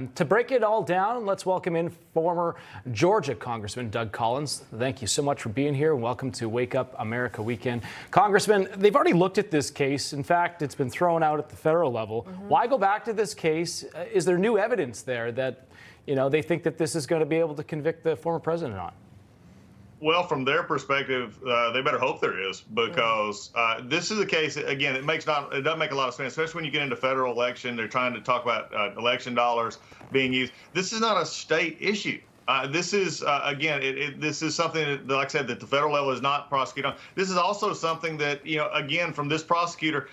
To break it all down, let's welcome in former Georgia Congressman Doug Collins. Thank you so much for being here. Welcome to Wake Up America Weekend. Congressman, they've already looked at this case. In fact, it's been thrown out at the federal level. Why go back to this case? Is there new evidence there that, they think that this is going to be able to convict the former president on? Well, from their perspective, they better hope there is, because this is a case, again, it doesn't make a lot of sense, especially when you get into federal election. They're trying to talk about election dollars being used. This is not a state issue. This is, again, this is something that, like I said, that the federal level is not prosecuting on. This is also something that, again, from this prosecutor,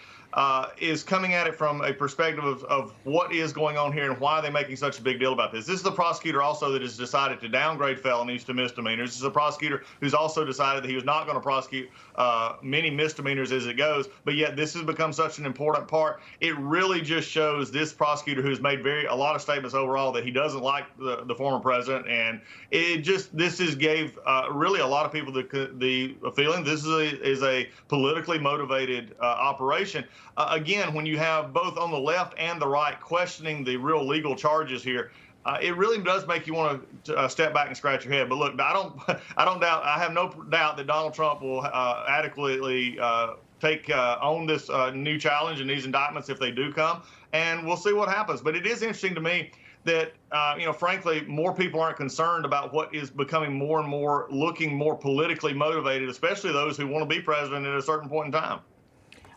is coming at it from a perspective of what is going on here and why are they making such a big deal about this. This is the prosecutor also that has decided to downgrade felonies to misdemeanors. This is a prosecutor who's also decided that he was not going to prosecute many misdemeanors as it goes, but yet this has become such an important part. It really just shows this prosecutor, who's made a lot of statements overall that he doesn't like the former president, and this gave really a lot of people the feeling this is a politically motivated operation. Again, when you have both on the left and the right questioning the real legal charges here, it really does make you want to step back and scratch your head. But look, I have no doubt that Donald Trump will adequately take on this new challenge and these indictments if they do come, and we'll see what happens. But it is interesting to me that, frankly, more people aren't concerned about what is becoming more and more looking more politically motivated, especially those who want to be president at a certain point in time.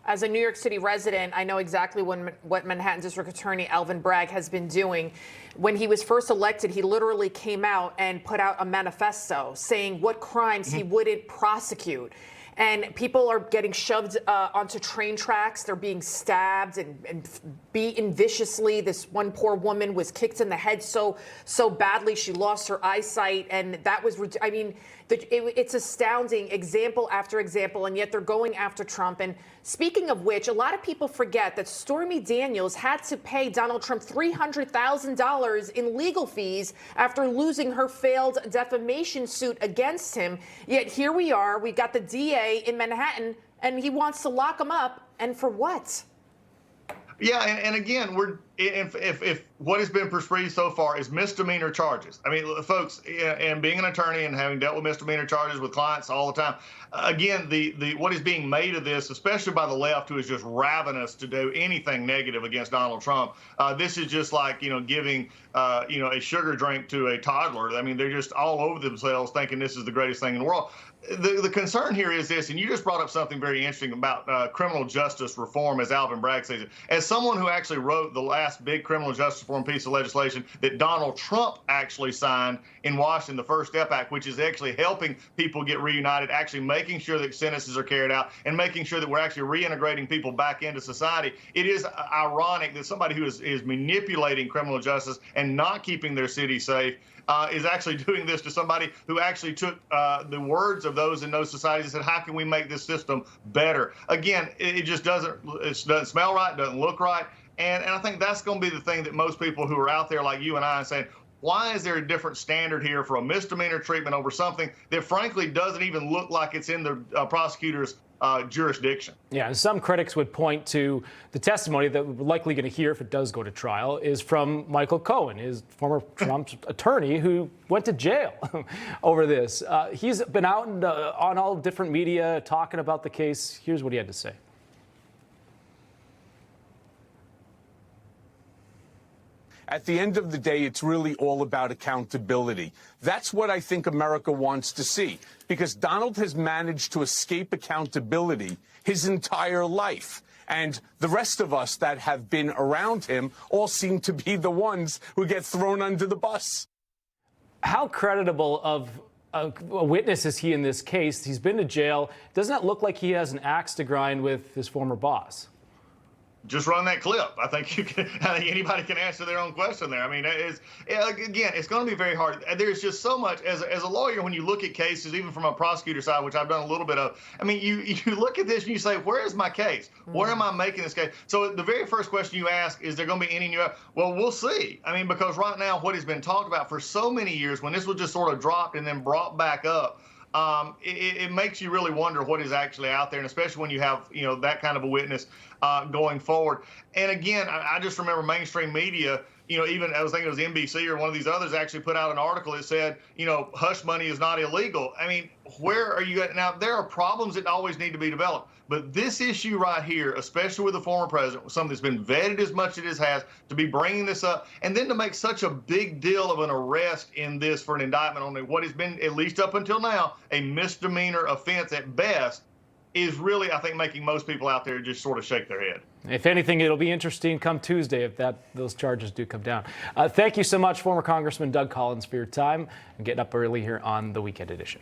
As a New York City resident, I know exactly what Manhattan District Attorney Alvin Bragg has been doing. When he was first elected, he literally came out and put out a manifesto saying what crimes he wouldn't prosecute. And people are getting shoved onto train tracks. They're being stabbed and beaten viciously. This one poor woman was kicked in the head so badly she lost her eyesight. And that was, it's astounding, example after example, and yet they're going after Trump. And speaking of which, a lot of people forget that Stormy Daniels had to pay Donald Trump $300,000 in legal fees after losing her failed defamation suit against him. Yet here we are, we got the DA in Manhattan, and he wants to lock him up. And for what? Yeah, and again, if what has been prescribed so far is misdemeanor charges. I mean, folks, and being an attorney and having dealt with misdemeanor charges with clients all the time, again, what is being made of this, especially by the left, who is just ravenous to do anything negative against Donald Trump. This is just like, giving, a sugar drink to a toddler. I mean, they're just all over themselves thinking this is the greatest thing in the world. The concern here is this, and you just brought up something very interesting about criminal justice reform, as Alvin Bragg says it. As someone who actually wrote the last big criminal justice reform piece of legislation that Donald Trump actually signed in Washington, the First Step Act, which is actually helping people get reunited, actually making sure that sentences are carried out, and making sure that we're actually reintegrating people back into society. It is ironic that somebody who is manipulating criminal justice and not keeping their city safe is actually doing this to somebody who actually took the words of those in those societies and said, how can we make this system better? Again, it just doesn't smell right, doesn't look right. And I think that's going to be the thing that most people who are out there like you and I are saying, why is there a different standard here for a misdemeanor treatment over something that frankly doesn't even look like it's in the prosecutor's jurisdiction? Yeah, and some critics would point to the testimony that we're likely going to hear if it does go to trial is from Michael Cohen, his former Trump's attorney who went to jail over this. He's been out on all different media talking about the case. Here's what he had to say. At the end of the day, it's really all about accountability. That's what I think America wants to see, because Donald has managed to escape accountability his entire life. And the rest of us that have been around him all seem to be the ones who get thrown under the bus. How creditable of a witness is he in this case? He's been to jail. Doesn't it look like he has an axe to grind with his former boss? Just run that clip. I think anybody can answer their own question there. I mean, again, it's going to be very hard. There's just so much. As a lawyer, when you look at cases, even from a prosecutor side, which I've done a little bit of, I mean, you look at this and you say, where is my case? Where am I making this case? So the very first question you ask, is there going to be any new? Well, we'll see. I mean, because right now, what has been talked about for so many years, when this was just sort of dropped and then brought back up, it makes you really wonder what is actually out there, and especially when you have, that kind of a witness going forward. And again, I just remember mainstream media even I was thinking it was NBC or one of these others actually put out an article that said, hush money is not illegal. I mean, where are you at? Now, there are problems that always need to be developed. But this issue right here, especially with the former president, something that's been vetted as much as it has, to be bringing this up and then to make such a big deal of an arrest in this for an indictment on what has been, at least up until now, a misdemeanor offense at best, is really, I think, making most people out there just sort of shake their head. If anything, it'll be interesting come Tuesday if those charges do come down. Thank you so much, former Congressman Doug Collins, for your time and getting up early here on the Weekend Edition.